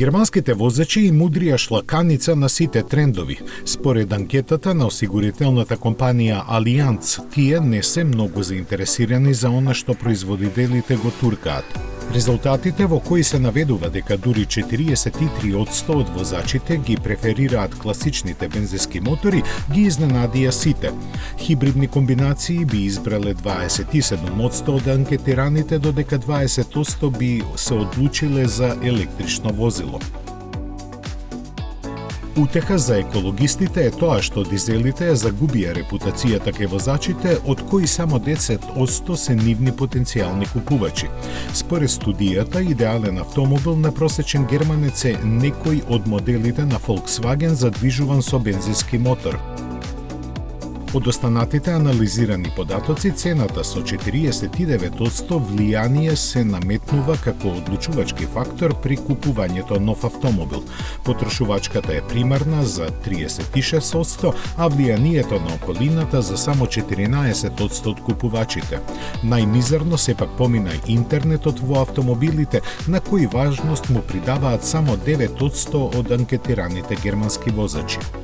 Германските возачи и мудрија шлаканица на сите трендови. Според анкетата на осигурителната компанија Алијанц, тие не се многу заинтересирани за она што производителите го туркаат. Резултатите во кои се наведува дека дури 43% од возачите ги преферираат класичните бензински мотори ги изненадија сите. Хибридни комбинации би избрале 27% од анкетираните, додека 20% би се одлучиле за електрично возило. Утеха за екологистите е тоа што дизелите ја загубија репутацијата кај возачите, од кои само 10% се нивни потенцијални купувачи. Според студијата, идеален автомобил на просечен германец е некој од моделите на Volkswagen задвижуван со бензински мотор. Од останатите анализирани податоци, цената со 49% влијание се наметнува како одлучувачки фактор при купувањето нов автомобил. Потрошувачката е примарна за 36%, а влијанието на околината за само 14% од купувачите. Најмизерно сепак помина интернетот во автомобилите, на кој важност му придаваат само 9% од анкетираните германски возачи.